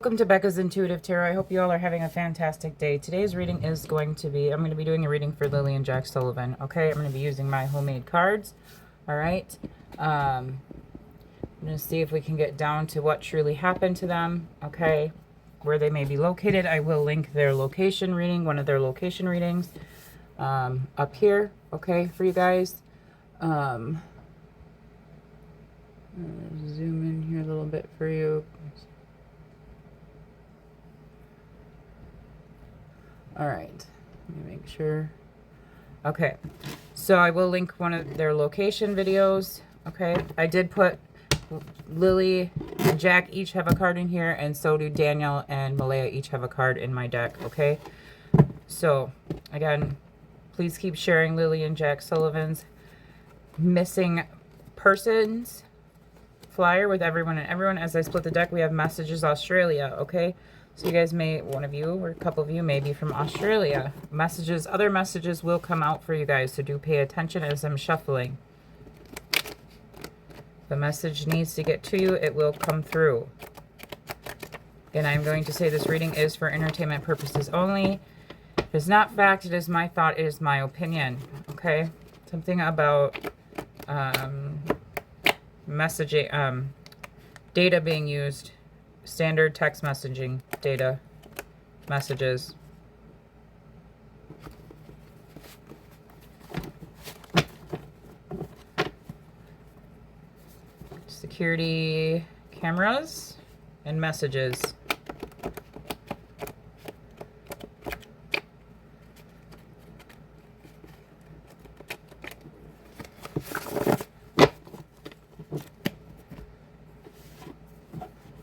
Welcome to Becca's Intuitive Tarot. I hope you all are having a fantastic day. Today's reading is going to be, I'm going to be doing a reading for Lily and Jack Sullivan. Okay, I'm going to be using my homemade cards. All right. I'm going to see if we can get down to what truly happened to them. Okay, where they may be located. I will link their location reading, one of their location readings, up here. Okay, for you guys. Zoom in here a little bit for you. All right, let me make sure. Okay, so I will link one of their location videos. Okay, I did put Lily and Jack each have a card in here, and so do Daniel and Malaya each have a card in my deck. Okay, so again, please keep sharing Lily and Jack Sullivan's missing persons flyer with everyone and everyone. As I split the deck, we have Messages Australia. Okay, so you guys may, one of you or a couple of you may be from Australia. Messages, other messages will come out for you guys, so do pay attention as I'm shuffling. The message needs to get to you, it will come through. And I'm going to say this reading is for entertainment purposes only. It is not fact, it is my thought, it is my opinion. Okay, something about messaging, data being used. Standard text messaging data messages. Security cameras and messages.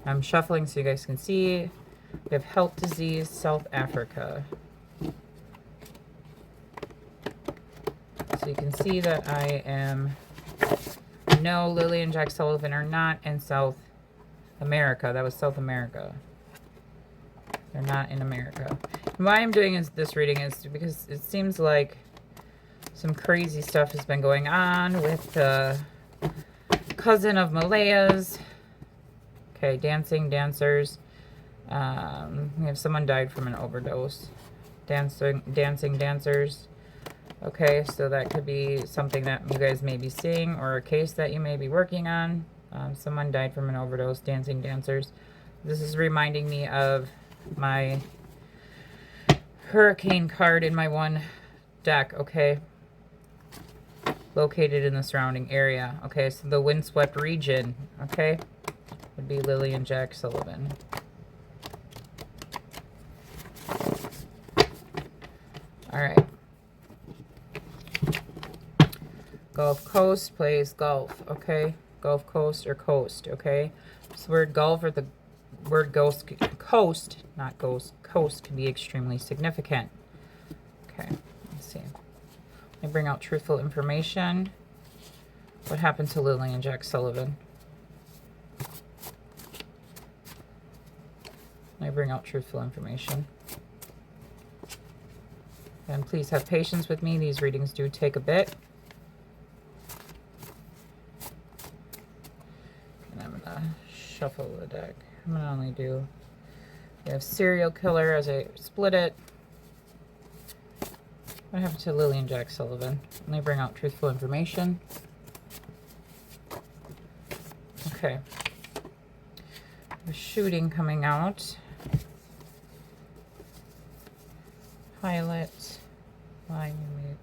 I'm shuffling so you guys can see. We have health disease, South Africa. So you can see that I am, no, Lily and Jack Sullivan are not in South America. That was South America. They're not in America. And why I'm doing this reading is because it seems like some crazy stuff has been going on with the cousin of Malaya's. Okay, dancers. We have someone died from an overdose. Dancing dancers. Okay, so that could be something that you guys may be seeing or a case that you may be working on. Someone died from an overdose, dancing dancers. This is reminding me of my hurricane card in my one deck, okay? Located in the surrounding area. Okay, so the windswept region, okay? Would be Lily and Jack Sullivan. All right. Gulf Coast plays golf, okay? Gulf Coast or coast, okay? So word golf or the word ghost, coast, not ghost, coast can be extremely significant. Okay, let's see. I bring out truthful information. What happened to Lily and Jack Sullivan? I bring out truthful information. And please have patience with me. These readings do take a bit. And I'm going to shuffle the deck. I'm going to only do... We have serial killer as I split it. What happened to Lily and Jack Sullivan? Let me bring out truthful information. Okay. The shooting coming out. Pilot, line mute,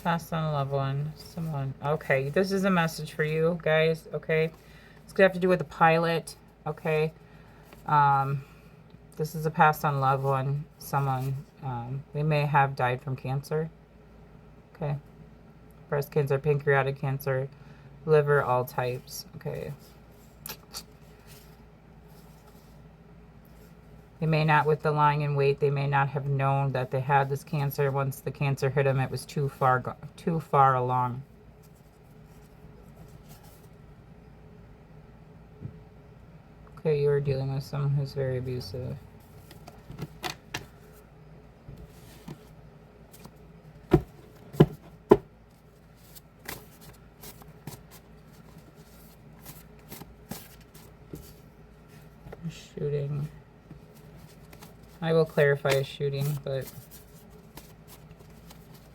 passed on a loved one, someone. Okay, this is a message for you guys. Okay, it's gonna have to do with the pilot. Okay, this is a passed on loved one, someone. They may have died from cancer. Okay, breast cancer, pancreatic cancer, liver, all types. Okay. They may not, with the lying in wait, they may not have known that they had this cancer. Once the cancer hit them, it was too far along. Okay, you're dealing with someone who's very abusive. Shooting. I will clarify a shooting, but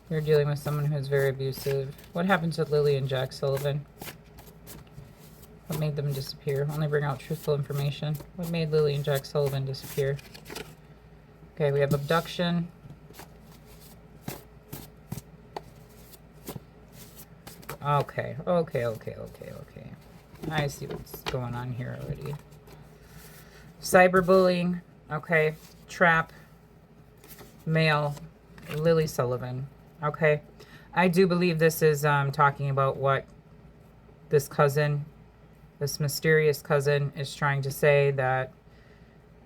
you're dealing with someone who's very abusive. What happened to Lily and Jack Sullivan? What made them disappear? Only bring out truthful information. What made Lily and Jack Sullivan disappear? Okay, we have abduction. Okay. I see what's going on here already. Cyberbullying. Okay. Trap. Male. Lily Sullivan. Okay. I do believe this is talking about what this cousin, this mysterious cousin, is trying to say, that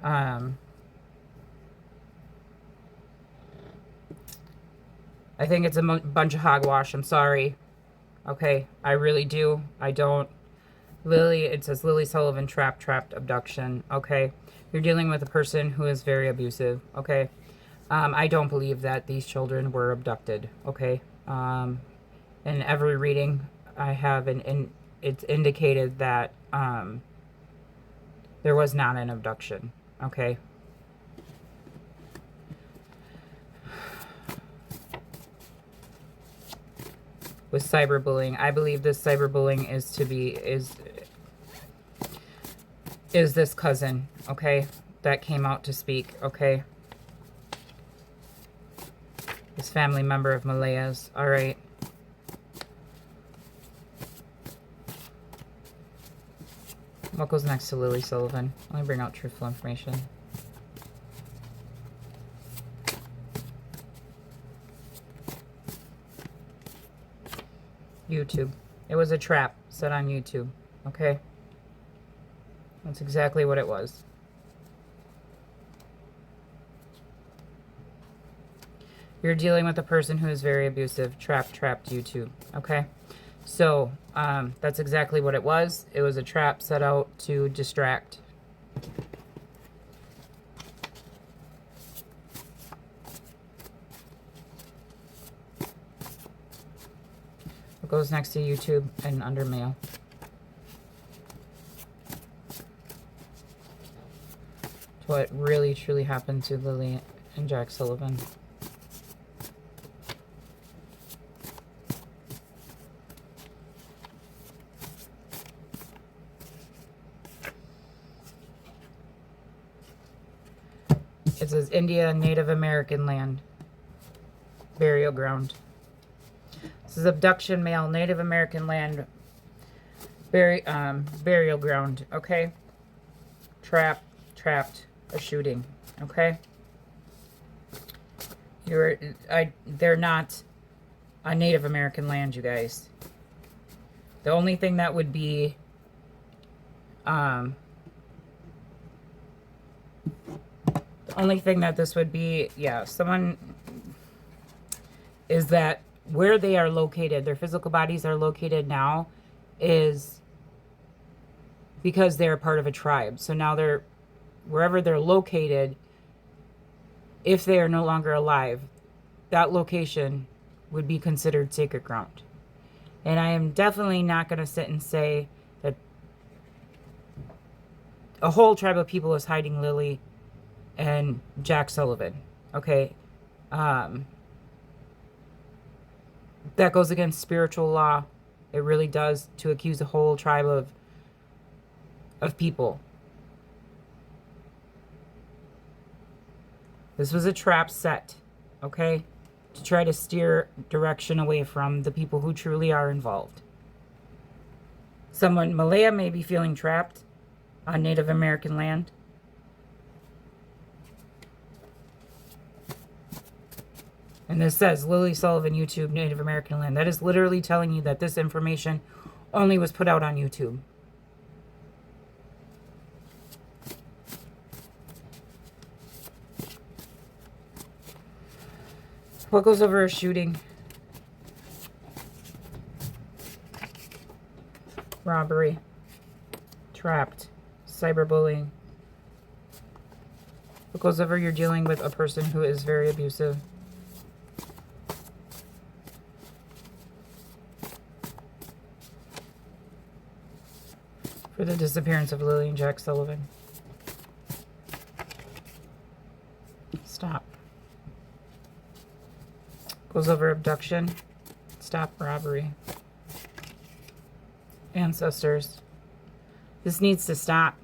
I think it's a bunch of hogwash. I'm sorry. Okay, I really do. I don't. Lily, it says Lily Sullivan, trapped, abduction. Okay, you're dealing with a person who is very abusive. Okay, I don't believe that these children were abducted. Okay, in every reading I have, it's indicated that there was not an abduction. Okay. With cyberbullying, I believe this cyberbullying is this cousin, okay, that came out to speak, okay? This family member of Malaya's, all right. What goes next to Lily Sullivan? Let me bring out truthful information. YouTube. It was a trap set on YouTube. Okay? That's exactly what it was. You're dealing with a person who is very abusive. Trapped YouTube. Okay? So, that's exactly what it was. It was a trap set out to distract. Goes next to YouTube and under mail. What really truly happened to Lily and Jack Sullivan. It says India, Native American land, burial ground. This is abduction, male, Native American land, burial ground, okay? Trapped, a shooting, okay? They're not on Native American land, you guys. The only thing that would be, the only thing that this would be, yeah, someone, is that where they are located, their physical bodies are located now, is because they're part of a tribe. So now they're, wherever they're located, if they are no longer alive, that location would be considered sacred ground. And I am definitely not going to sit and say that a whole tribe of people is hiding Lily and Jack Sullivan. Okay? That goes against spiritual law. It really does, to accuse a whole tribe of people. This was a trap set, okay, to try to steer direction away from the people who truly are involved. Someone, Malaya, may be feeling trapped on Native American land. And this says Lily Sullivan, YouTube, Native American land. That is literally telling you that this information only was put out on YouTube. What goes over a shooting? Robbery. Trapped. Cyberbullying. What goes over you're dealing with a person who is very abusive. For the disappearance of Lily and Jack Sullivan. Stop. Goes over abduction. Stop robbery. Ancestors. This needs to stop.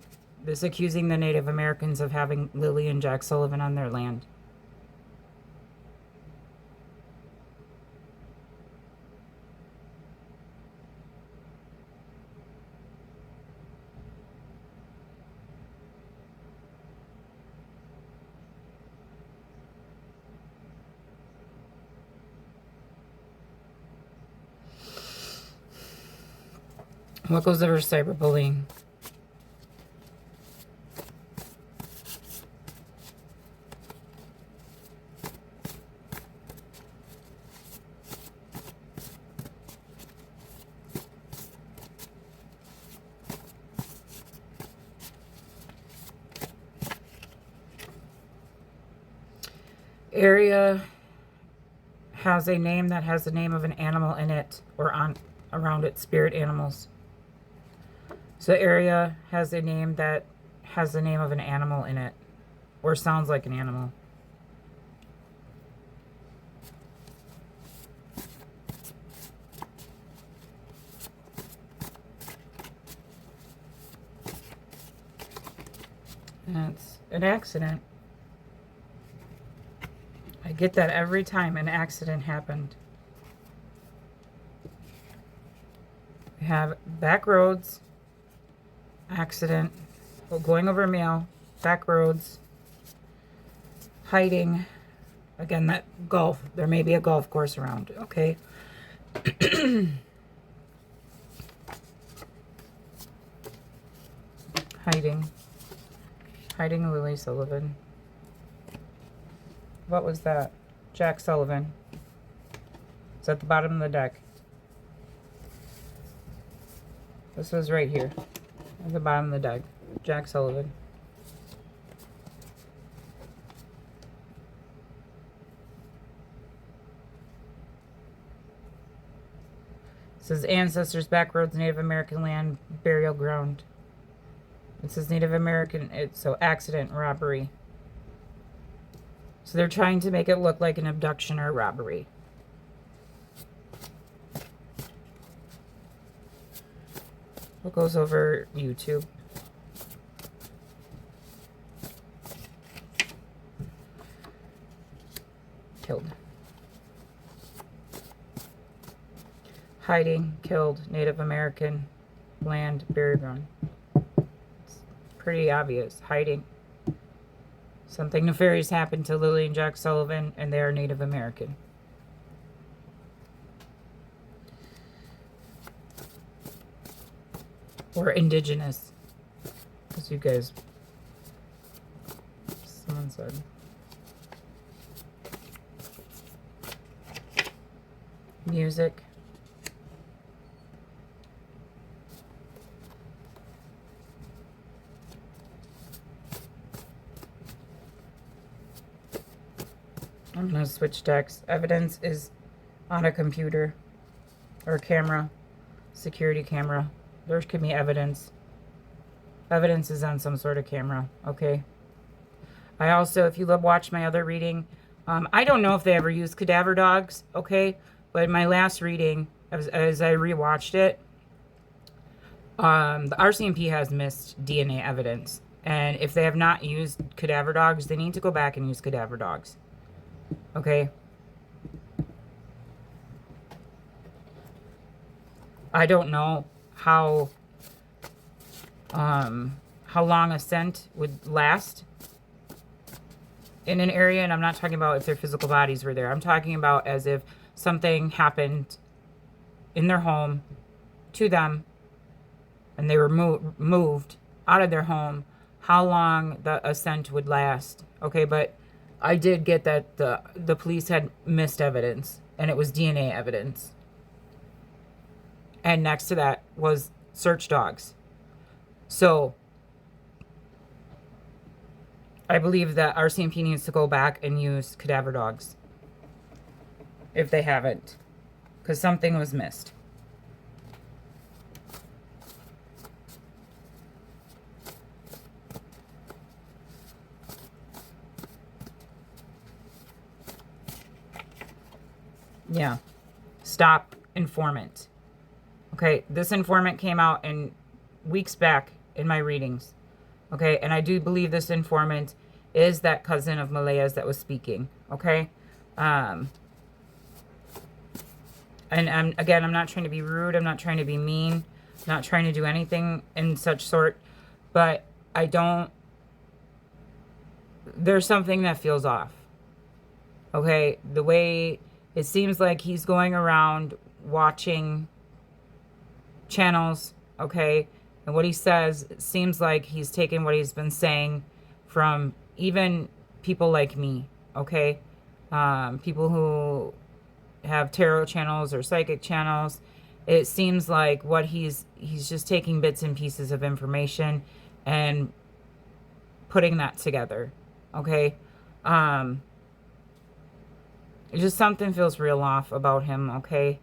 This accusing the Native Americans of having Lily and Jack Sullivan on their land. What goes over cyberbullying? Area has a name that has the name of an animal in it or on around its spirit animals. So area has a name that has the name of an animal in it or sounds like an animal. That's an accident. I get that every time an accident happened. We have back roads, accident, going over mail, back roads, hiding. Again, that golf, there may be a golf course around, okay? Hiding. Hiding Lily Sullivan. What was that? Jack Sullivan. It's at the bottom of the deck. This was right here. At the bottom of the deck. Jack Sullivan. It says ancestors, backroads, Native American land, burial ground. It says Native American, so accident, robbery. So they're trying to make it look like an abduction or robbery. What goes over YouTube? Killed. Hiding, killed, Native American land, burial ground. It's pretty obvious. Hiding. Something nefarious happened to Lily and Jack Sullivan, and they are Native American. Or indigenous. As you guys, someone said. Music. I'm going to switch decks. Evidence is on a computer or camera, security camera. There could be evidence. Evidence is on some sort of camera, okay? I also, if you watch my other reading, I don't know if they ever use cadaver dogs, okay? But in my last reading, as I rewatched it, the RCMP has missed DNA evidence. And if they have not used cadaver dogs, they need to go back and use cadaver dogs. Okay. I don't know how long a scent would last in an area, and I'm not talking about if their physical bodies were there. I'm talking about as if something happened in their home to them and they were moved out of their home, how long a scent would last. Okay, but I did get that the police had missed evidence, and it was DNA evidence. And next to that was search dogs. So I believe that RCMP needs to go back and use cadaver dogs if they haven't, because something was missed. Yeah. Stop informant. Okay, this informant came out in weeks back in my readings. Okay, and I do believe this informant is that cousin of Malaya's that was speaking. Okay, and again, I'm not trying to be rude. I'm not trying to be mean. Not trying to do anything in such sort. But I don't... There's something that feels off. Okay, the way it seems like he's going around watching channels, okay, and what he says, it seems like he's taken what he's been saying from even people like me, okay, people who have tarot channels or psychic channels. It seems like what he's just taking bits and pieces of information and putting that together, okay. Just something feels real off about him, okay.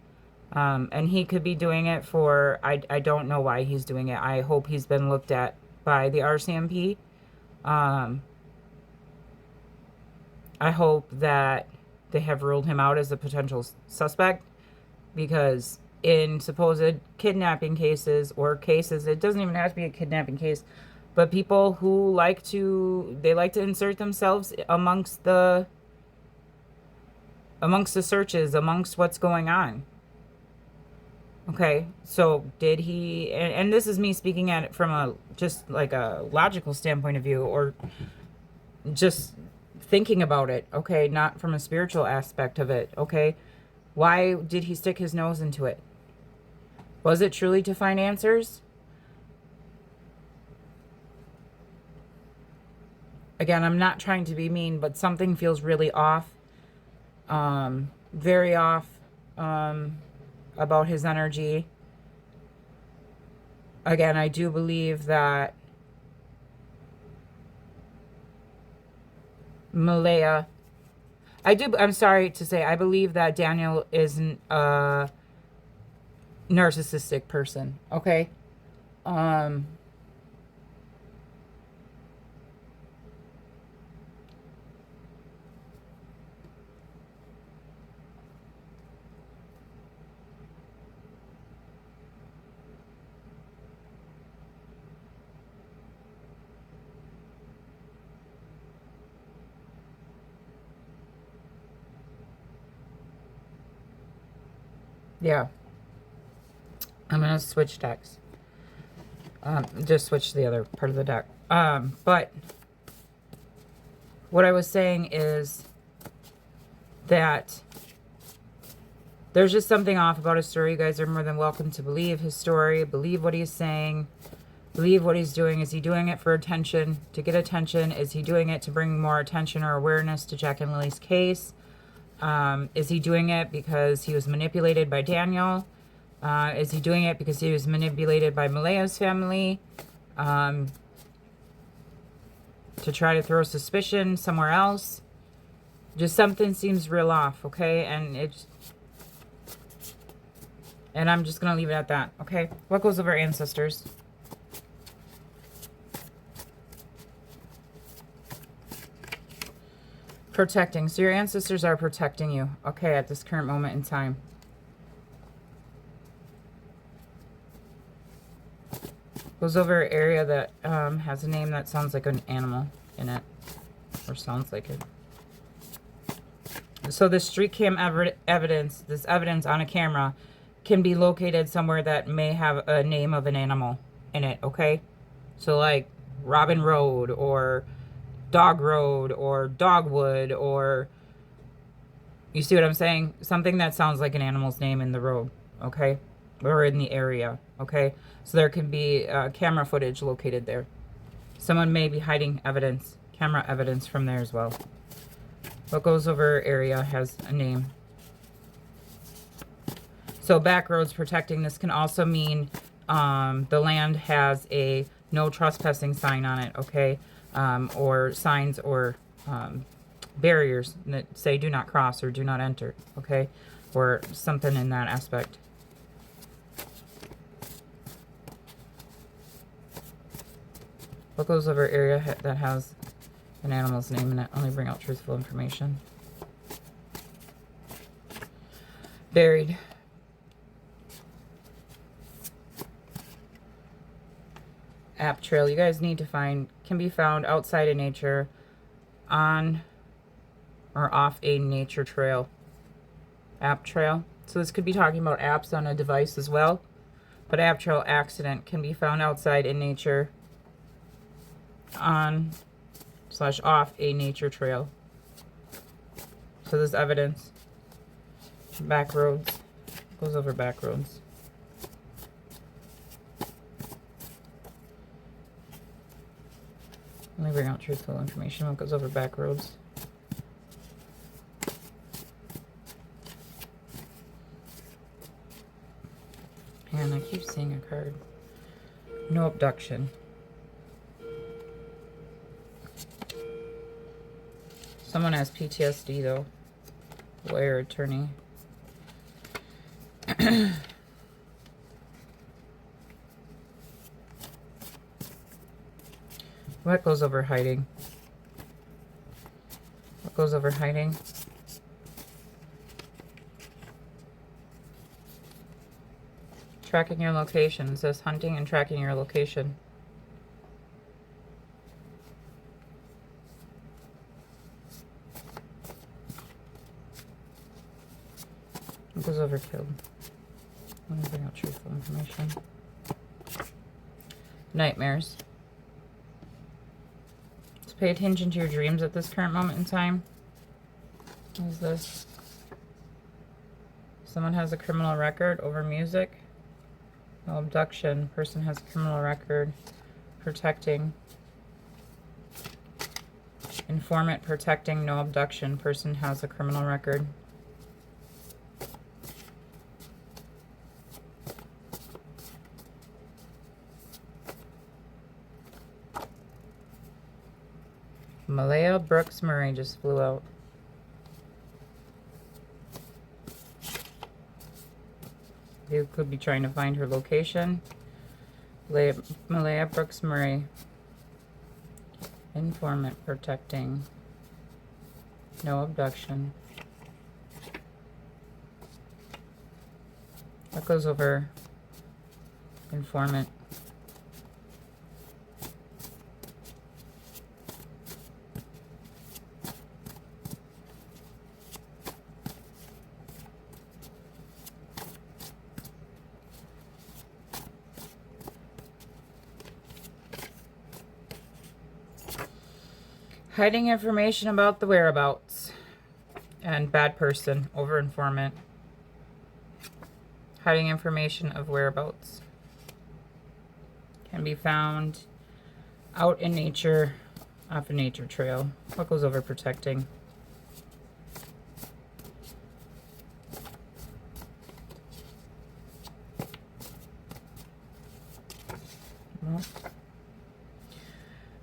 And he could be doing it for, I don't know why he's doing it. I hope he's been looked at by the RCMP. I hope that they have ruled him out as a potential suspect, because in supposed kidnapping cases or cases, it doesn't even have to be a kidnapping case, but people who like to insert themselves amongst the searches, amongst what's going on. Okay, so did he, and this is me speaking at it from a, just like a logical standpoint of view, or just thinking about it, okay, not from a spiritual aspect of it, okay? Why did he stick his nose into it? Was it truly to find answers? Again, I'm not trying to be mean, but something feels really off, very off, about his energy. Again, I do believe that Malaya, I'm sorry to say, I believe that Daniel isn't a narcissistic person, okay? Yeah. I'm going to switch decks. Just switch the other part of the deck. But what I was saying is that there's just something off about his story. You guys are more than welcome to believe his story, believe what he's saying, believe what he's doing. Is he doing it for attention, to get attention? Is he doing it to bring more attention or awareness to Jack and Lily's case? Is he doing it because he was manipulated by Daniel? Is he doing it because he was manipulated by Malaya's family? To try to throw suspicion somewhere else? Just something seems real off, okay? And I'm just going to leave it at that, okay? What goes over ancestors? Protecting. So your ancestors are protecting you, okay, at this current moment in time. Goes over an area that has a name that sounds like an animal in it. Or sounds like it. So this street cam evidence, this evidence on a camera, can be located somewhere that may have a name of an animal in it, okay? So like Robin Road, or Dog Road, or Dogwood, or, you see what I'm saying? Something that sounds like an animal's name in the road, okay? Or in the area, okay? So there can be camera footage located there. Someone may be hiding evidence, camera evidence from there as well. What goes over area has a name. So back roads protecting. This can also mean the land has a no trespassing sign on it, okay? Or signs or barriers that say do not cross or do not enter, okay? Or something in that aspect. What goes over area that has an animal's name in it? Only bring out truthful information. Buried. App trail. You guys need to find, can be found outside in nature, on or off a nature trail. App trail. So this could be talking about apps on a device as well. But app trail accident can be found outside in nature, on / off a nature trail. So there's evidence. Back roads. Goes over back roads. Let me bring out truthful information. What goes over back roads? And I keep seeing a card. No abduction. Someone has PTSD though. Lawyer, attorney. What goes over hiding? What goes over hiding? Tracking your location. It says hunting and tracking your location. What goes over killed? Let me bring out truthful information. Nightmares. So pay attention to your dreams at this current moment in time. What is this? Someone has a criminal record over music. No abduction. Person has a criminal record. Protecting. Informant protecting. No abduction. Person has a criminal record. Malaya Brooks Murray just flew out. You could be trying to find her location. Malaya Brooks Murray. Informant protecting. No abduction. That goes over informant. Hiding information about the whereabouts. And bad person, over informant. Hiding information of whereabouts. Can be found out in nature, off a nature trail. What goes over protecting?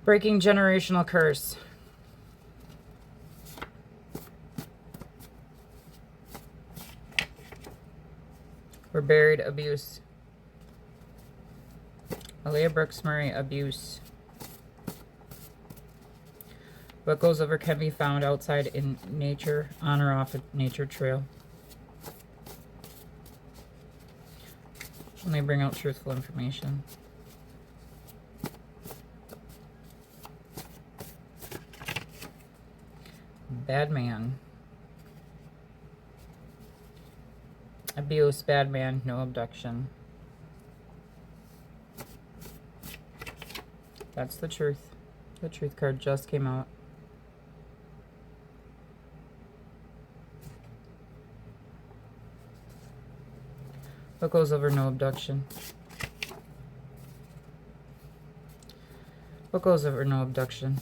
Breaking generational curse. We're buried abuse. Malaya Brooks Murray abuse. What goes over can be found outside in nature, on or off a nature trail. Let me bring out truthful information. Bad man. Abuse, bad man, no abduction. That's the truth. The truth card just came out. What goes over no abduction? What goes over no abduction?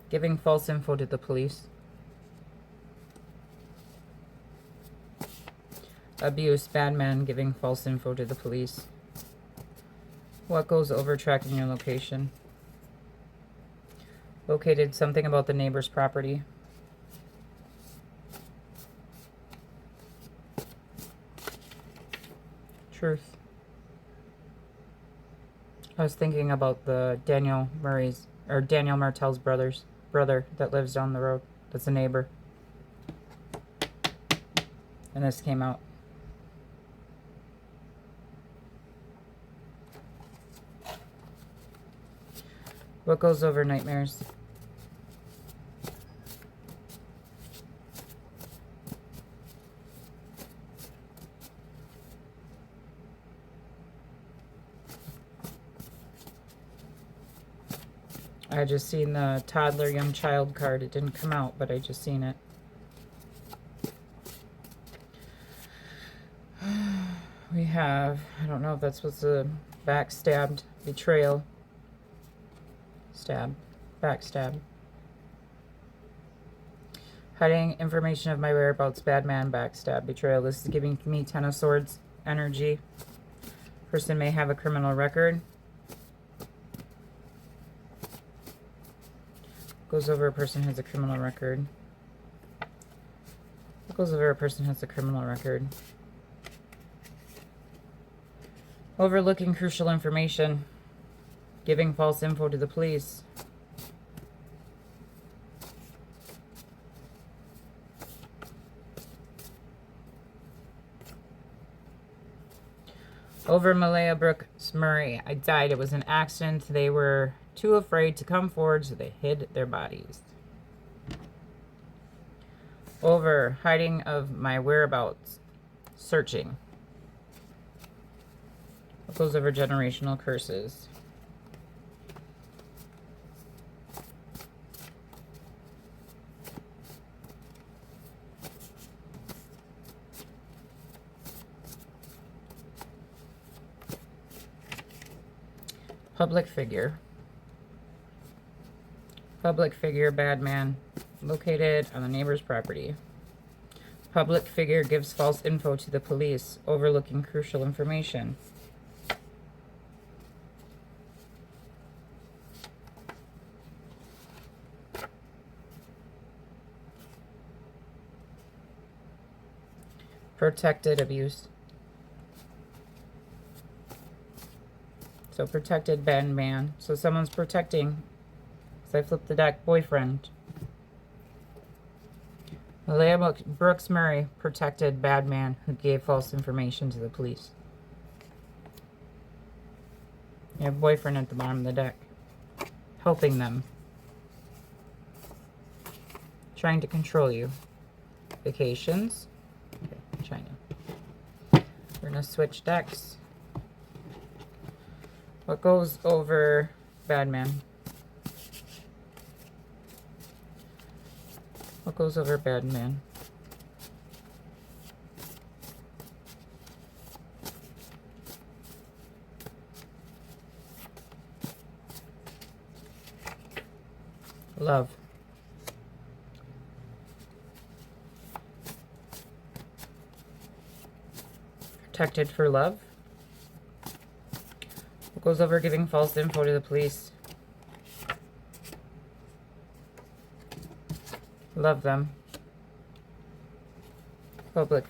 Giving false info to the police. Abuse, bad man giving false info to the police. What goes over tracking your location? Located something about the neighbor's property. Truth. I was thinking about the Daniel Martell's brother that lives down the road. That's a neighbor. and this came out. What goes over nightmares? I just seen the toddler young child card. It didn't come out, but I just seen it. We have, I don't know if that's what's a backstabbed, betrayal, stab, backstab. Hiding information of my whereabouts, bad man, backstab, betrayal. This is giving me 10 of Swords energy. Person may have a criminal record. Goes over a person has a criminal record. What goes over a person has a criminal record? Overlooking crucial information. Giving false info to the police. Over Malaya Brooks Murray. I died. It was an accident. They were too afraid to come forward, so they hid their bodies. Over hiding of my whereabouts. Searching. What goes over generational curses? Public figure. Public figure, bad man. Located on the neighbor's property. Public figure gives false info to the police, overlooking crucial information. Protected abuse. So protected bad man. So someone's protecting. So I flipped the deck. Boyfriend. Malaya Brooks Murray, protected bad man who gave false information to the police. You have boyfriend at the bottom of the deck. Helping them. Trying to control you. Vacations. Okay, China. We're going to switch decks. What goes over bad man? What goes over bad man? Love. Protected for love. What goes over giving false info to the police? Love them. Public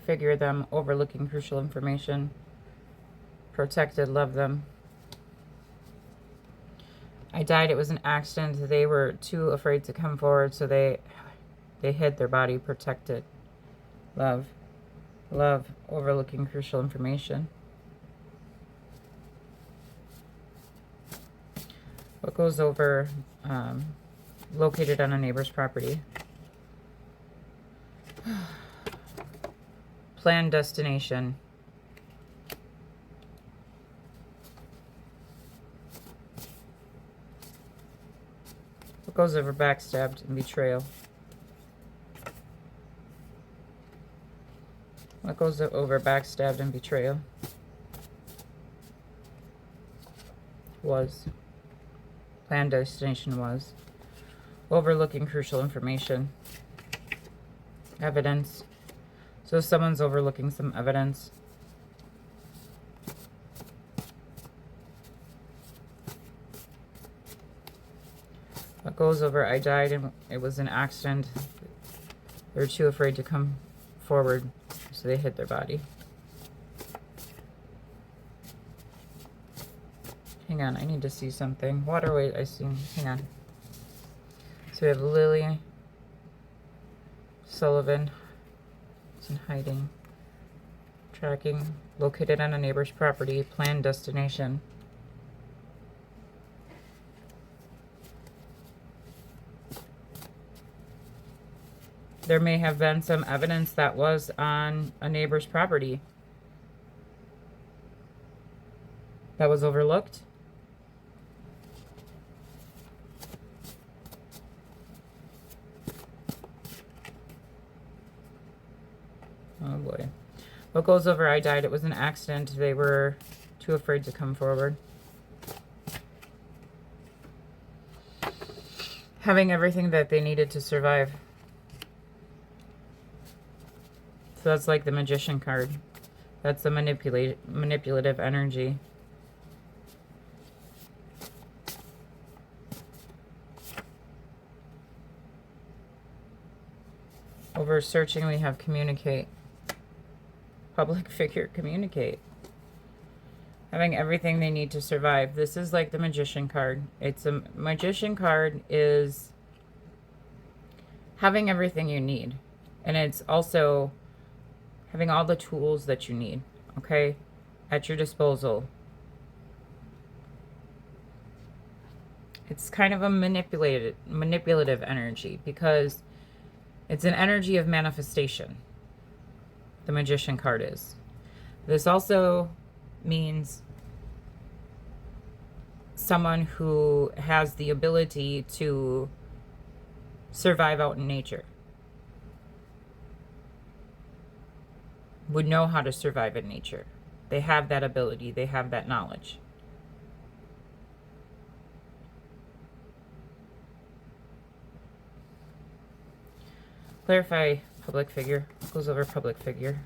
figure them, overlooking crucial information. Protected, love them. I died. It was an accident. They were too afraid to come forward, so they hid their body. Protected, love, love, overlooking crucial information. What goes over located on a neighbor's property? Planned destination. What goes over backstabbed and betrayal? What goes over backstabbed and betrayal? Was. Planned destination was. Overlooking crucial information. Evidence. So someone's overlooking some evidence. What goes over I died and it was an accident. They were too afraid to come forward, so they hid their body. Hang on, I need to see something. Waterway, I see. Hang on. So we have Lily, Sullivan, in hiding. Tracking. Located on a neighbor's property. Planned destination. There may have been some evidence that was on a neighbor's property that was overlooked. Oh boy. What goes over I died? It was an accident. They were too afraid to come forward. Having everything that they needed to survive. So that's like the Magician card. That's the manipulative energy. Over searching, we have communicate. Public figure, communicate. Having everything they need to survive. This is like the Magician card. It's a Magician card is having everything you need. And it's also having all the tools that you need, okay, at your disposal. It's kind of a manipulative energy because it's an energy of manifestation. The Magician card is. This also means someone who has the ability to survive out in nature. Would know how to survive in nature. They have that ability. They have that knowledge. Clarify public figure. What goes over public figure?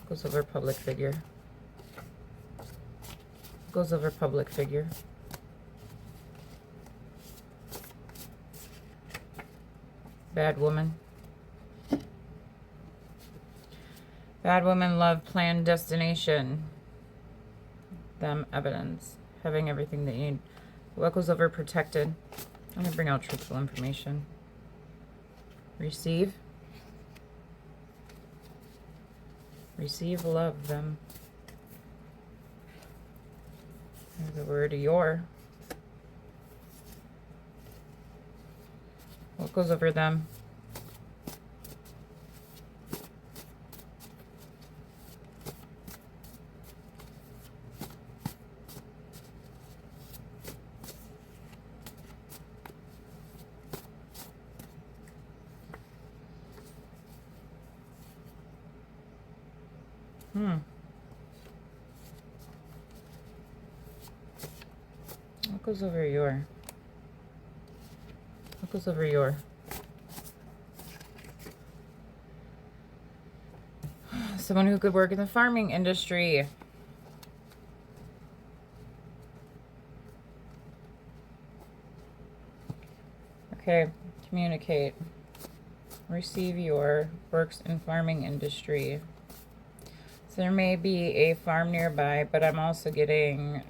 Goes over public figure. Goes over public figure. Bad woman. Bad woman, love, plan, destination. Them, evidence. Having everything they need. What goes over protected? I'm going to bring out truthful information. Receive. Receive, love, them. There's the word your. What goes over them? What goes over your? What goes over your? Someone who could work in the farming industry. Okay, communicate. Receive your, works in farming industry. So there may be a farm nearby, but I'm also getting,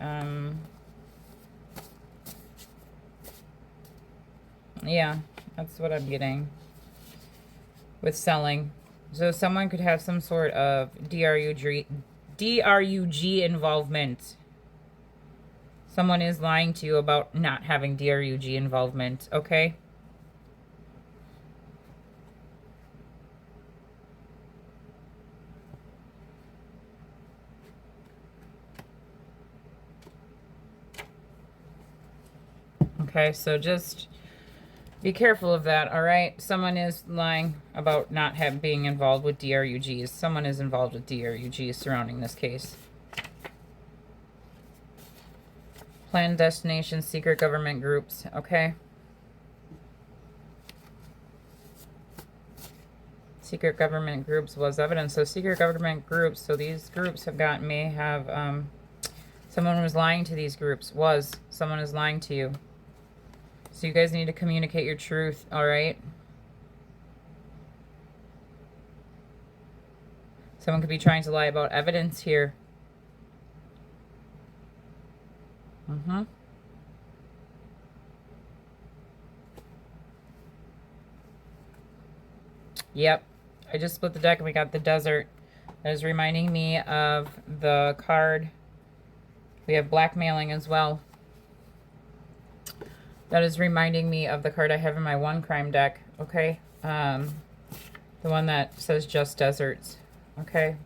yeah, that's what I'm getting with selling. So someone could have some sort of DRUG involvement. Someone is lying to you about not having DRUG involvement, okay? Okay, so just be careful of that, all right? Someone is lying about not being involved with DRUGs. Someone is involved with DRUGs surrounding this case. Planned destination, secret government groups, okay? Secret government groups was evidence. So secret government groups, so these groups may have, someone was lying to these groups, someone is lying to you. So you guys need to communicate your truth, all right? Someone could be trying to lie about evidence here. Yep. I just split the deck and we got the desert. That is reminding me of the card. We have blackmailing as well. That is reminding me of the card I have in my one crime deck. Okay. The one that says just deserts. Okay.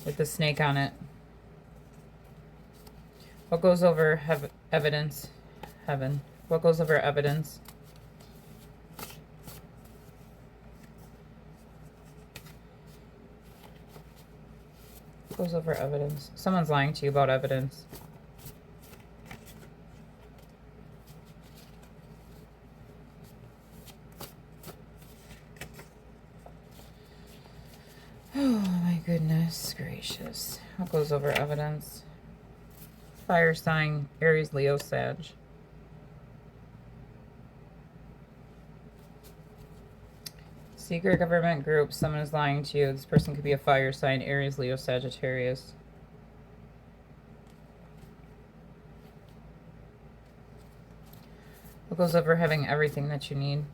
With the snake on it. What goes over evidence? Heaven. What goes over evidence? What goes over evidence? Someone's lying to you about evidence. Oh my goodness gracious. What goes over evidence? Fire sign, Aries, Leo, Sag. Secret government group, someone is lying to you. This person could be a fire sign, Aries, Leo, Sagittarius. What goes over having everything that you need?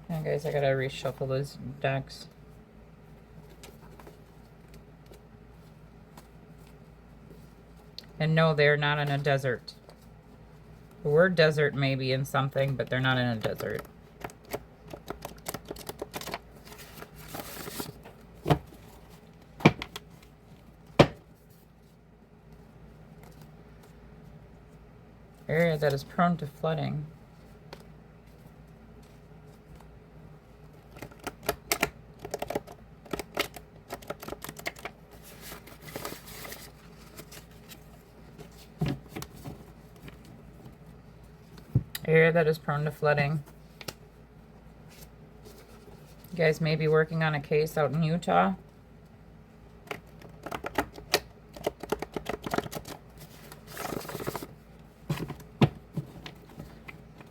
And guys, I gotta reshuffle those decks. And no, they're not in a desert. The word desert may be in something, but they're not in a desert. Area that is prone to flooding. Area that is prone to flooding. You guys may be working on a case out in Utah.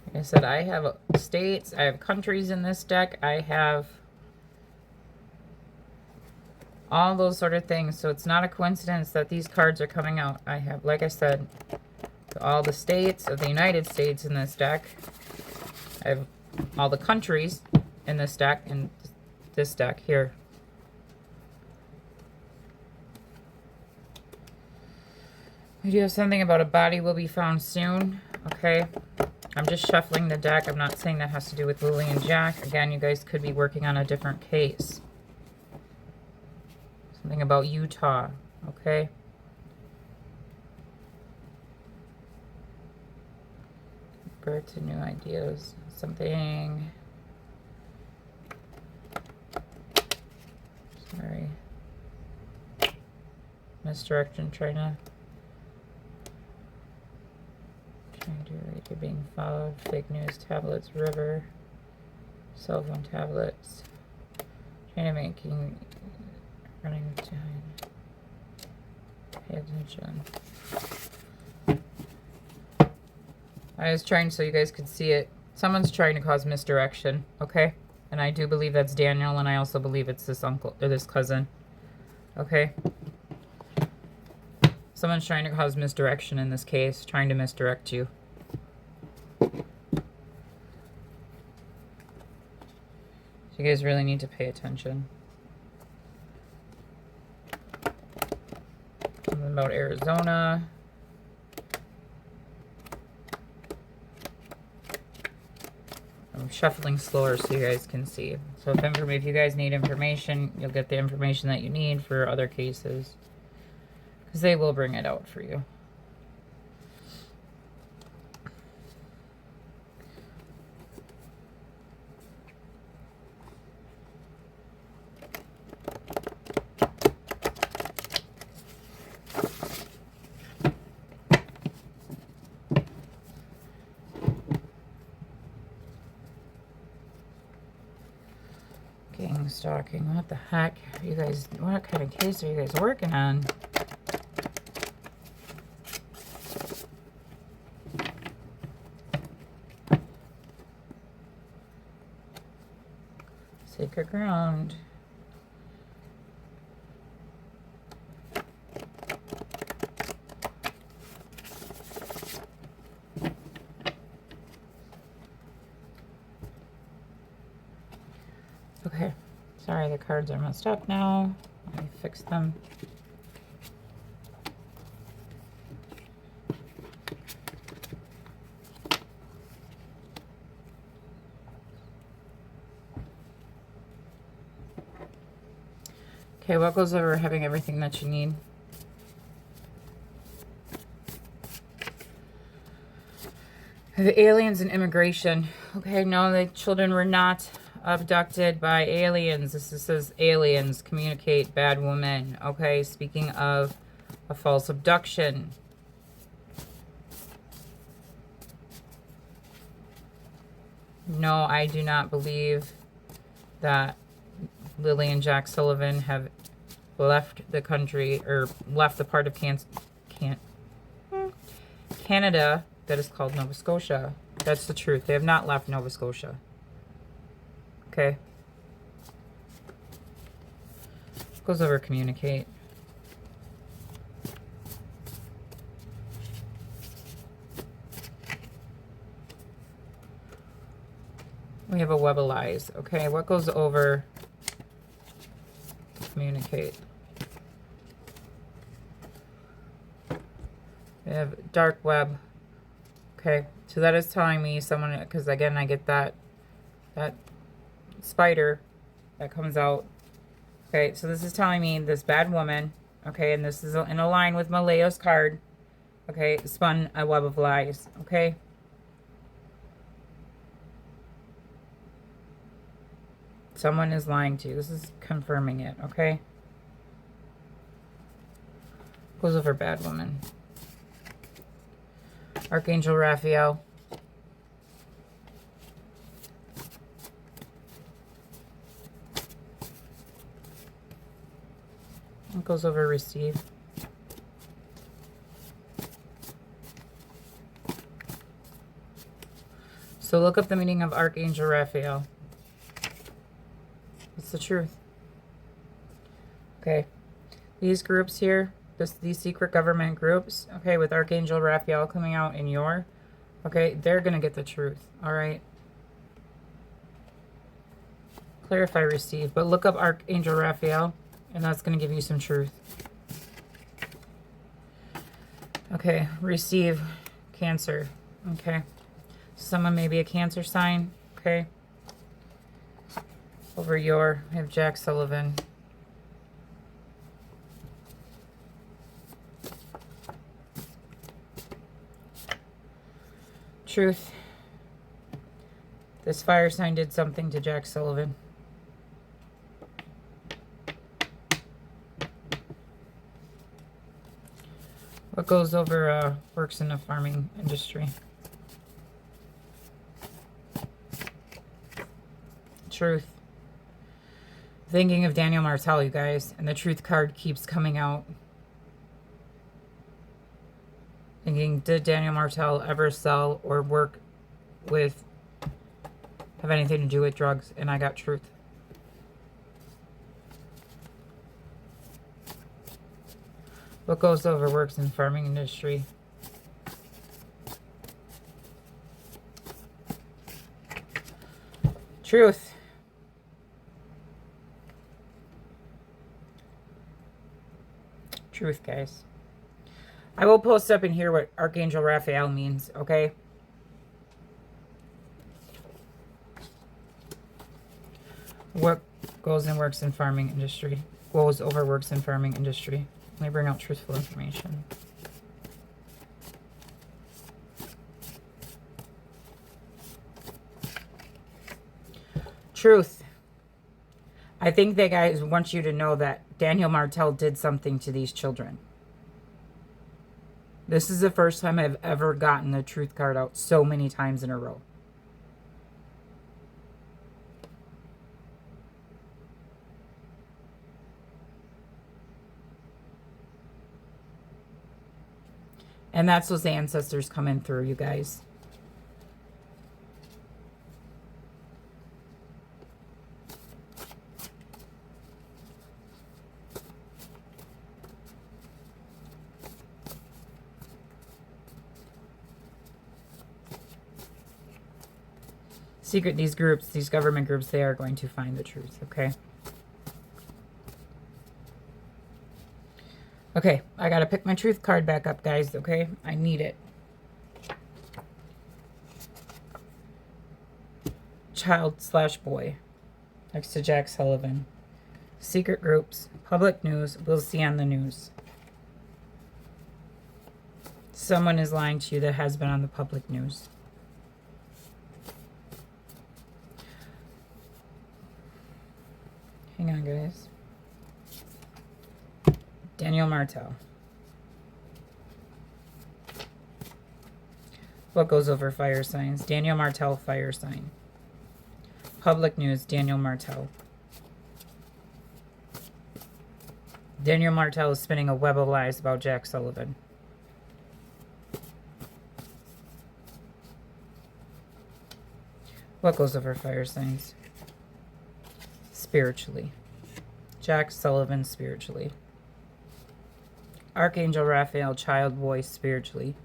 Like I said, I have states, I have countries in this deck, I have all those sort of things. So it's not a coincidence that these cards are coming out. I have, like I said, all the states of the United States in this deck. I have all the countries in this deck and this deck here. We do have something about a body will be found soon. Okay. I'm just shuffling the deck. I'm not saying that has to do with Lily and Jack. Again, you guys could be working on a different case. Something about Utah. Okay. Birth to new ideas. Something. Sorry. Misdirection, trying to do right. You're being followed. Fake news, tablets, river, cell phone tablets. Trying to making running behind. Pay attention. I was trying so you guys could see it. Someone's trying to cause misdirection, okay? And I do believe that's Daniel, and I also believe it's this uncle or this cousin. Okay? Someone's trying to cause misdirection in this case, trying to misdirect you. So you guys really need to pay attention. Something about Arizona. I'm shuffling slower so you guys can see. So if you guys need information, you'll get the information that you need for other cases. Because they will bring it out for you. Gang stalking. What the heck? You guys, what kind of case are you guys working on? Sacred ground. Sorry, the cards are messed up now. Let me fix them. Okay, what goes over having everything that you need? The aliens and immigration. Okay, no, the children were not abducted by aliens. This says aliens communicate, bad woman. Okay, speaking of a false abduction. No, I do not believe that Lily and Jack Sullivan have left the country or left the part of Canada that is called Nova Scotia. That's the truth. They have not left Nova Scotia. Okay. Goes over communicate. We have a web of lies. Okay, what goes over communicate? We have dark web. Okay, so that is telling me someone, because again, I get that spider that comes out. Okay, so this is telling me this bad woman, okay, and this is in a line with Malayo's card, okay, spun a web of lies, okay? Someone is lying to you. This is confirming it, okay? Goes over bad woman. Archangel Raphael. It goes over receive. So look up the meaning of Archangel Raphael. It's the truth. Okay. These groups here, these secret government groups, okay, with Archangel Raphael coming out in your, okay, they're going to get the truth, all right? Clarify, receive. But look up Archangel Raphael, and that's going to give you some truth. Okay, receive, Cancer, okay? Someone may be a Cancer sign, okay? Over your, I have Jack Sullivan. Truth. This fire sign did something to Jack Sullivan. What goes over works in the farming industry? Truth. Thinking of Daniel Martel, you guys, and the truth card keeps coming out. Thinking, did Daniel Martel ever sell or work with, have anything to do with drugs? And I got truth. What goes over works in farming industry? Truth. Truth, guys. I will post up in here what Archangel Raphael means, okay? What goes and works in farming industry? Goes over works in farming industry. Let me bring out truthful information. Truth. I think they guys want you to know that Daniel Martel did something to these children. This is the first time I've ever gotten the truth card out so many times in a row. And that's those ancestors coming through, you guys. Secret, these groups, these government groups, they are going to find the truth, okay? Okay, I gotta pick my truth card back up, guys, okay? I need it. Child/boy. Next to Jack Sullivan. Secret groups. Public news. We'll see on the news. Someone is lying to you that has been on the public news. Hang on, guys. Daniel Martel. What goes over fire signs? Daniel Martel, fire sign. Public news, Daniel Martel. Daniel Martel is spinning a web of lies about Jack Sullivan. What goes over fire signs? Spiritually. Jack Sullivan, spiritually. Archangel Raphael, child voice, spiritually.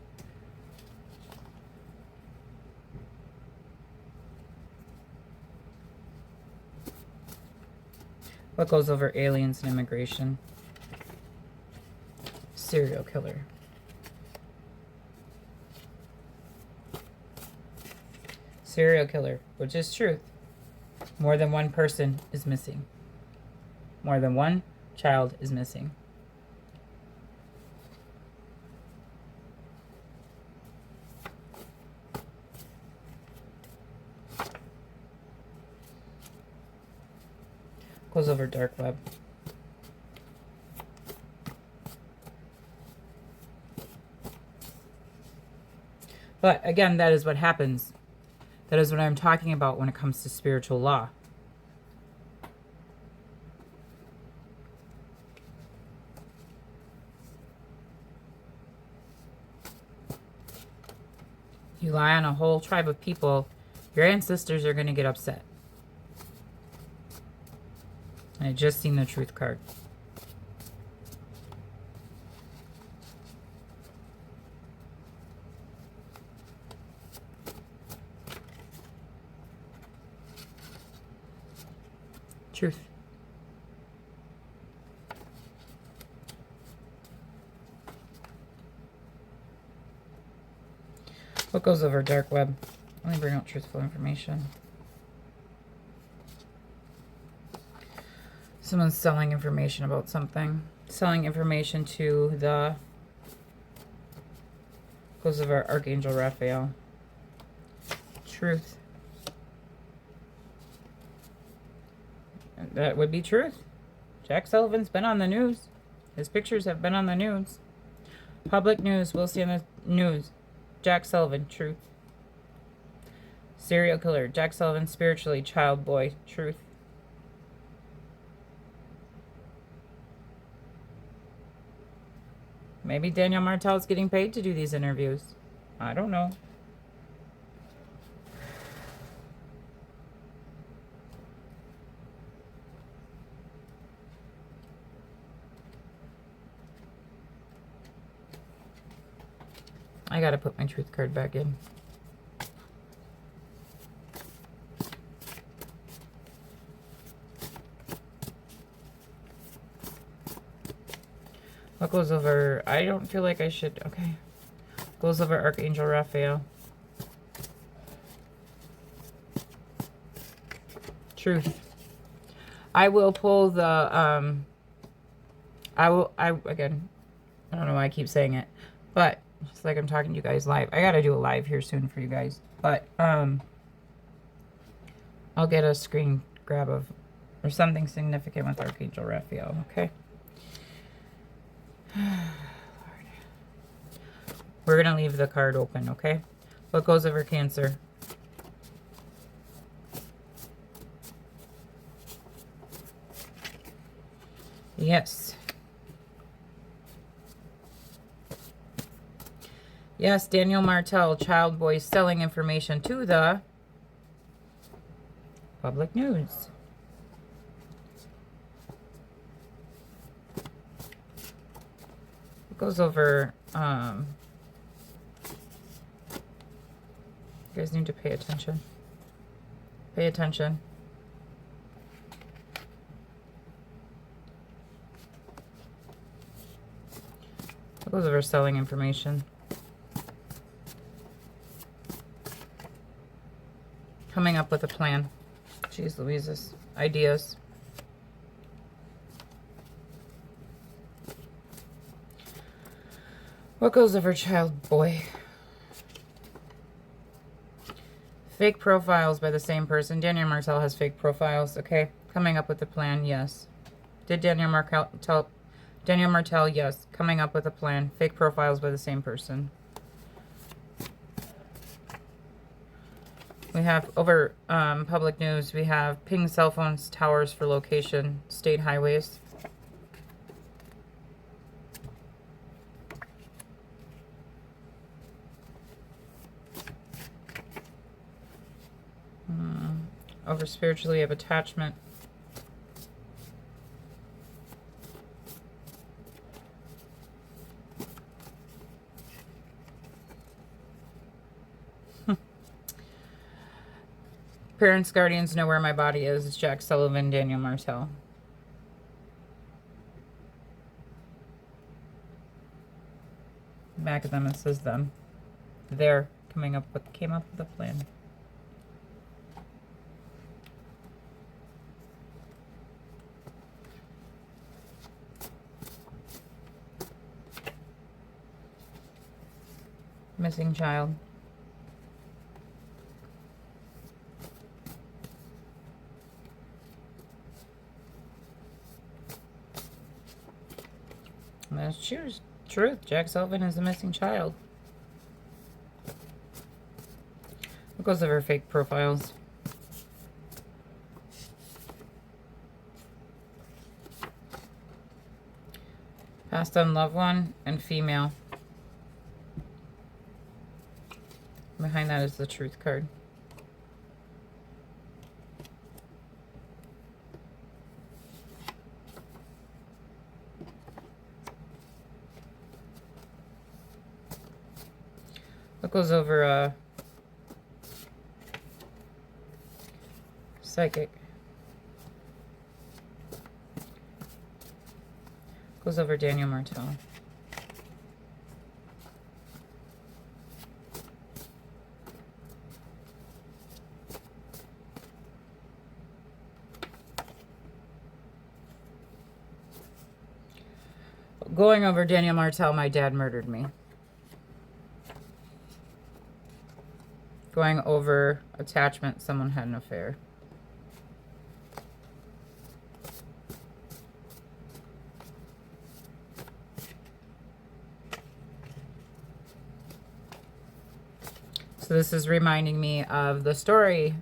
What goes over aliens and immigration? Serial killer. Serial killer, which is truth. More than one person is missing. More than one child is missing. Goes over dark web. But again, that is what happens. That is what I'm talking about when it comes to spiritual law. You lie on a whole tribe of people, your ancestors are going to get upset. I just seen the truth card. Truth. What goes over dark web? Let me bring out truthful information. Someone's selling information about something. Selling information to the... Goes over Archangel Raphael. Truth. That would be truth. Jack Sullivan's been on the news. His pictures have been on the news. Public news, we'll see on the news. Jack Sullivan, truth. Serial killer, Jack Sullivan, spiritually, child boy, truth. Maybe Daniel Martel is getting paid to do these interviews. I don't know. I gotta put my truth card back in. What goes over? I don't feel like I should. Okay. Goes over Archangel Raphael. Truth. I will pull the again, I don't know why I keep saying it, but it's like I'm talking to you guys live. I gotta do a live here soon for you guys, but I'll get a screen grab of or something significant with Archangel Raphael. Okay. Lord. We're gonna leave the card open. Okay. What goes over Cancer? Yes. Yes, Daniel Martel, child voice, selling information to the public news. It goes over, you guys need to pay attention. Pay attention. goes over selling information. Coming up with a plan. Jeez Louises. Ideas. What goes over child boy? Fake profiles by the same person. Daniel Martel has fake profiles. Okay. Coming up with a plan. Yes. Did Daniel Martel, yes. Coming up with a plan. Fake profiles by the same person. We have over public news. We have ping cell phones, towers for location, state highways. Over spiritually of attachment. Parents, guardians know where my body is. It's Jack Sullivan, Daniel Martel. Back of them, it says them. They're came up with a plan. Missing child. That's truth. Jack Sullivan is the missing child. What goes over fake profiles? Passed on loved one and female. Behind that is the truth card. What goes over psychic? Goes over Daniel Martel. Going over Daniel Martel, my dad murdered me. Going over attachment, someone had an affair. So this is reminding me of the story.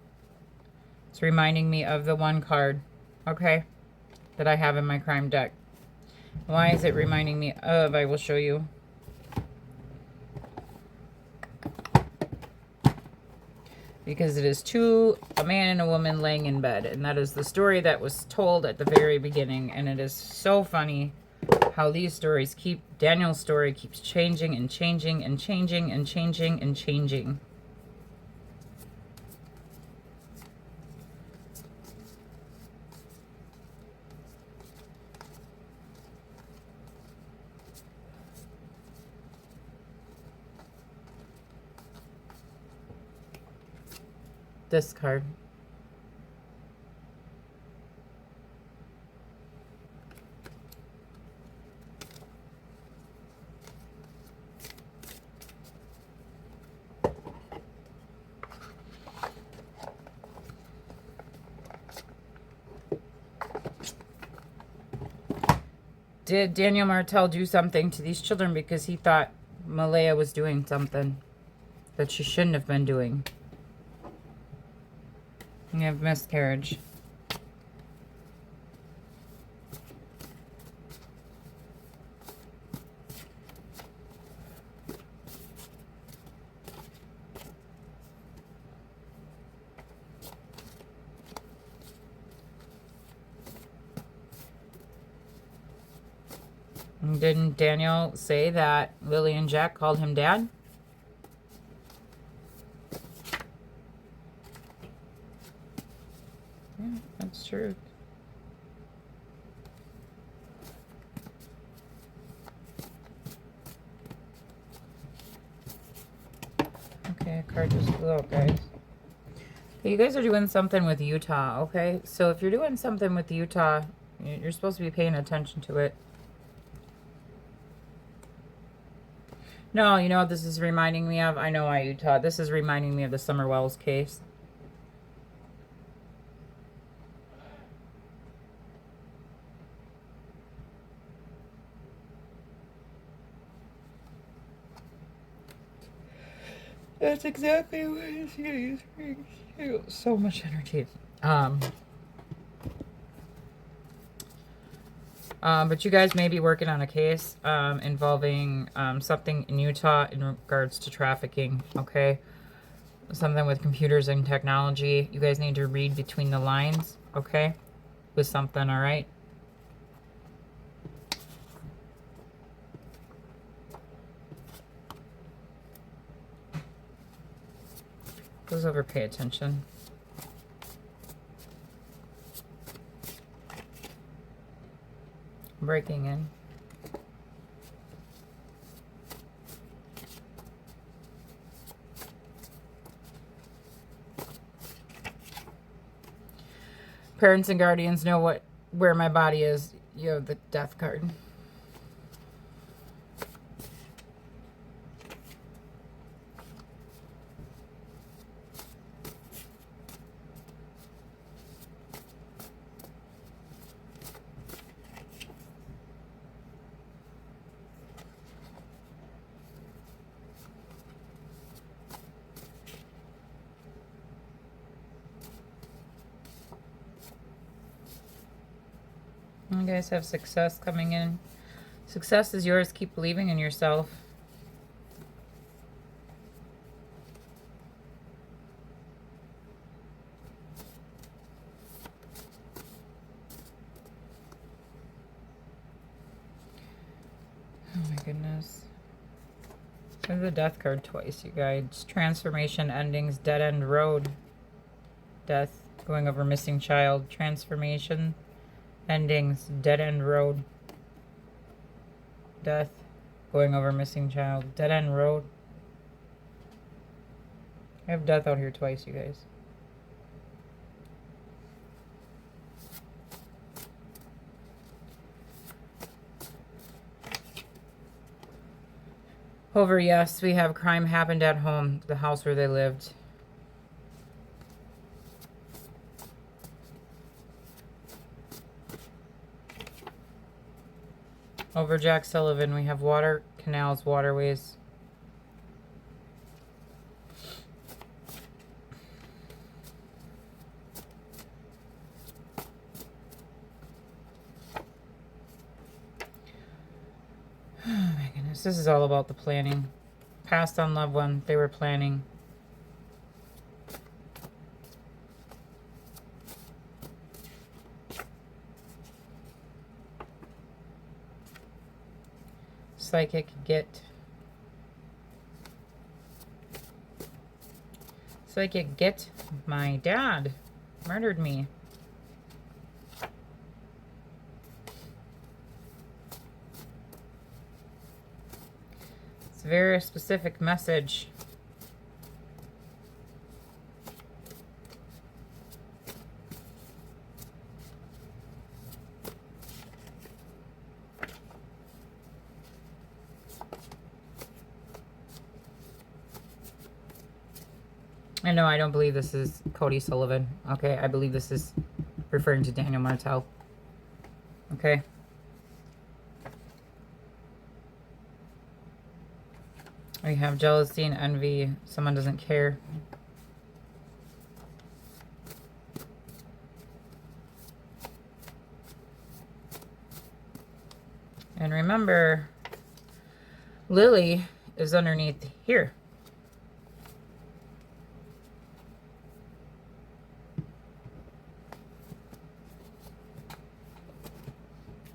It's reminding me of the one card, okay, that I have in my crime deck. Why is it reminding me of? I will show you. Because it is a man and a woman laying in bed. And that is the story that was told at the very beginning. And it is so funny how these stories Daniel's story keeps changing and changing and changing and changing and changing. This card. Did Daniel Martel do something to these children because he thought Malaya was doing something that she shouldn't have been doing? You have miscarriage. And didn't Daniel say that Lily and Jack called him dad? Yeah, that's true. card just flew out, guys. You guys are doing something with Utah, okay? So if you're doing something with Utah, you're supposed to be paying attention to it. No, you know what this is reminding me of? I know why Utah. This is reminding me of the Summer Wells case. That's exactly what it is. So much energy. But you guys may be working on a case involving something in Utah in regards to trafficking, okay? Something with computers and technology. You guys need to read between the lines, okay? With something, all right? Goes over, pay attention. Breaking in. Parents and guardians know where my body is. You have the death card. You guys have success coming in. Success is yours. Keep believing in yourself. Oh my goodness. There's the death card twice, you guys. Transformation, endings, dead end road. Death, going over missing child. Transformation, endings, dead end road. Death, going over missing child. Dead end road. I have death out here twice, you guys. Over, yes, we have crime happened at home, the house where they lived. Over Jack Sullivan, we have water, canals, waterways. Oh my goodness, this is all about the planning. Passed on loved one, they were planning. Psychic get. Psychic get. My dad murdered me. It's a very specific message. And no, I don't believe this is Cody Sullivan. Okay, I believe this is referring to Daniel Martel. Okay. We have jealousy and envy. Someone doesn't care. And remember, Lily is underneath here.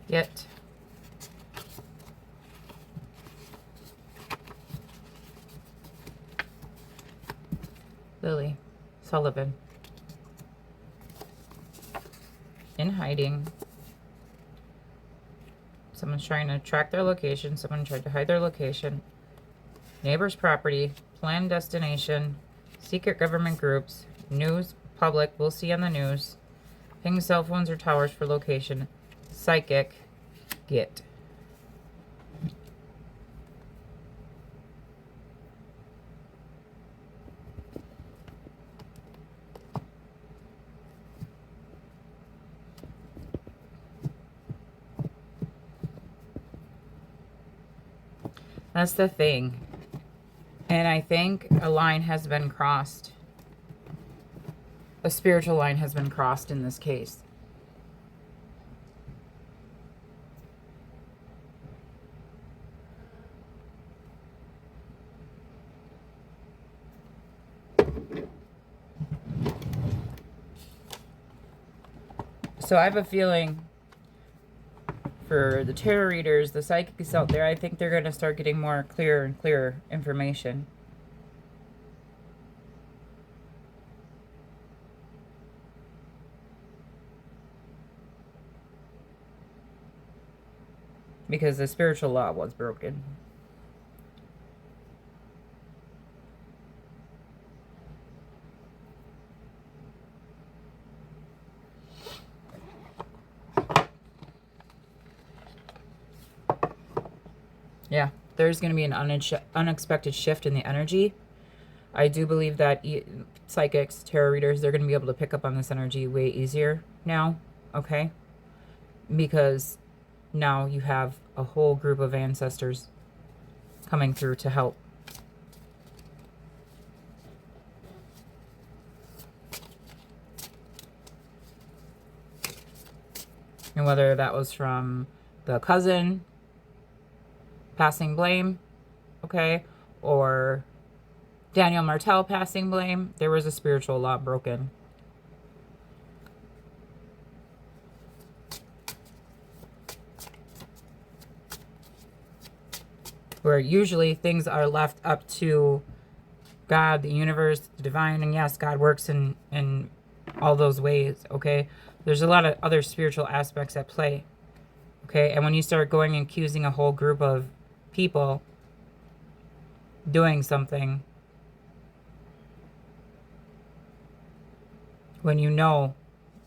Yet. Lily Sullivan. In hiding. Someone's trying to track their location. Someone tried to hide their location. Neighbor's property. Planned destination. Secret government groups. News. Public. We'll see on the news. Ping cell phones or towers for location. Psychic. Get. That's the thing. And I think a line has been crossed. A spiritual line has been crossed in this case. So I have a feeling for the tarot readers, the psychics out there, I think they're going to start getting more clearer and clearer information. Because the spiritual law was broken. Yeah, there's going to be an unexpected shift in the energy. I do believe that psychics, tarot readers, they're going to be able to pick up on this energy way easier now, okay? Because now you have a whole group of ancestors coming through to help. And whether that was from the cousin passing blame, okay, or Daniel Martel passing blame, there was a spiritual law broken. Where usually things are left up to God, the universe, the divine, and yes, God works in all those ways, okay? There's a lot of other spiritual aspects at play, okay? And when you start going and accusing a whole group of people doing something when you know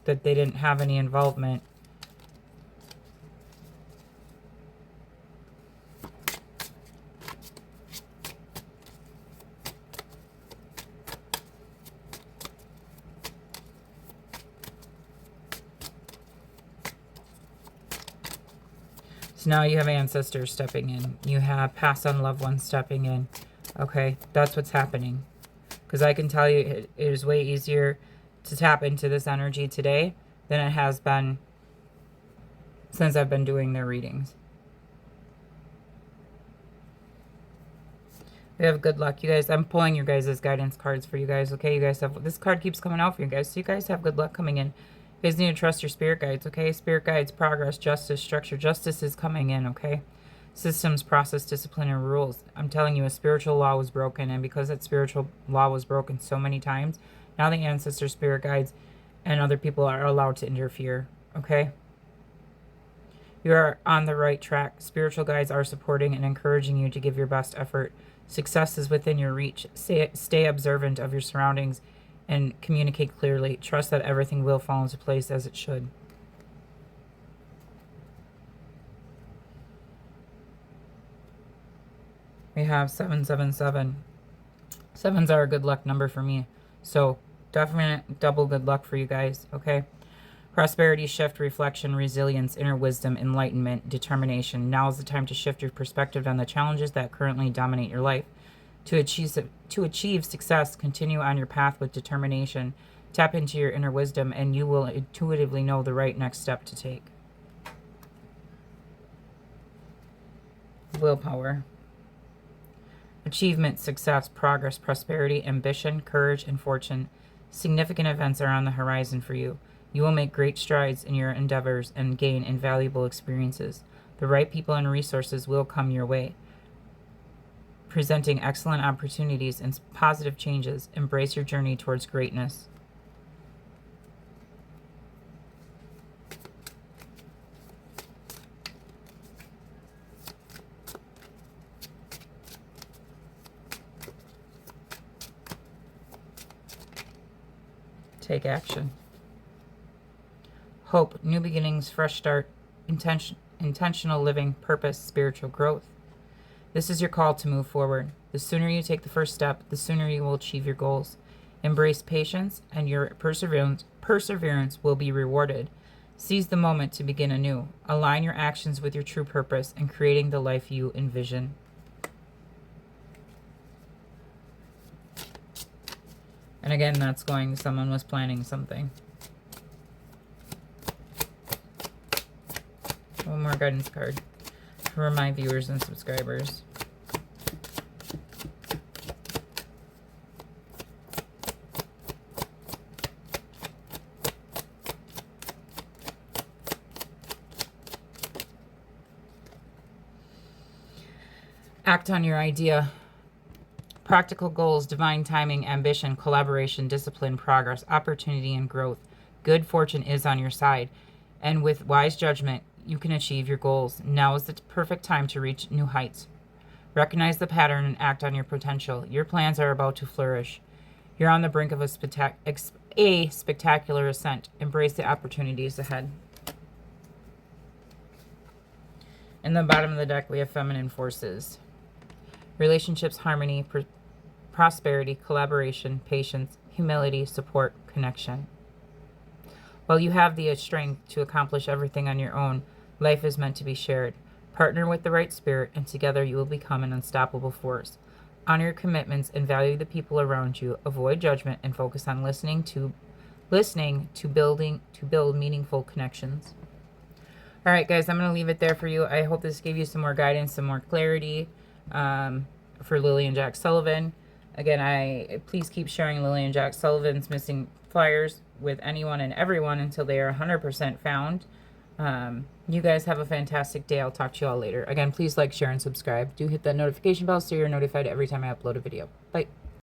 that they didn't have any involvement, so now you have ancestors stepping in. You have passed on loved ones stepping in. Okay, that's what's happening. Because I can tell you it is way easier to tap into this energy today than it has been since I've been doing their readings. We have good luck, you guys. I'm pulling your guys' guidance cards for you guys, okay? You guys have, this card keeps coming out for you guys, so you guys have good luck coming in. You guys need to trust your spirit guides, okay? Spirit guides, progress, justice, structure. Justice is coming in, okay? Systems, process, discipline, and rules. I'm telling you, a spiritual law was broken, and because that spiritual law was broken so many times, now the ancestors, spirit guides, and other people are allowed to interfere, okay? You are on the right track. Spiritual guides are supporting and encouraging you to give your best effort. Success is within your reach. Stay observant of your surroundings and communicate clearly. Trust that everything will fall into place as it should. We have 777. Sevens are a good luck number for me. So definite double good luck for you guys, okay? Prosperity, shift, reflection, resilience, inner wisdom, enlightenment, determination. Now is the time to shift your perspective on the challenges that currently dominate your life. To achieve success, continue on your path with determination. Tap into your inner wisdom and you will intuitively know the right next step to take. Willpower. Achievement, success, progress, prosperity, ambition, courage, and fortune. Significant events are on the horizon for you. You will make great strides in your endeavors and gain invaluable experiences. The right people and resources will come your way, presenting excellent opportunities and positive changes. Embrace your journey towards greatness. Take action. Hope, new beginnings, fresh start, intentional living, purpose, spiritual growth. This is your call to move forward. The sooner you take the first step, the sooner you will achieve your goals. Embrace patience, and your perseverance will be rewarded. Seize the moment to begin anew. Align your actions with your true purpose and creating the life you envision. And again, that's going, someone was planning something. One more guidance card for my viewers and subscribers. Act on your idea. Practical goals, divine timing, ambition, collaboration, discipline, progress, opportunity, and growth. Good fortune is on your side, and with wise judgment, you can achieve your goals. Now is the perfect time to reach new heights. Recognize the pattern and act on your potential. Your plans are about to flourish. You're on the brink of a spectacular ascent. Embrace the opportunities ahead. In the bottom of the deck, we have feminine forces. Relationships, harmony, prosperity, collaboration, patience, humility, support, connection. While you have the strength to accomplish everything on your own, life is meant to be shared. Partner with the right spirit, and together you will become an unstoppable force. Honor your commitments and value the people around you. Avoid judgment and focus on listening to build meaningful connections. All right, guys, I'm going to leave it there for you. I hope this gave you some more guidance, some more clarity for Lily and Jack Sullivan. Again, please keep sharing Lily and Jack Sullivan's missing flyers with anyone and everyone until they are 100% found. You guys have a fantastic day. I'll talk to you all later. Again, please like, share, and subscribe. Do hit that notification bell so you're notified every time I upload a video. Bye.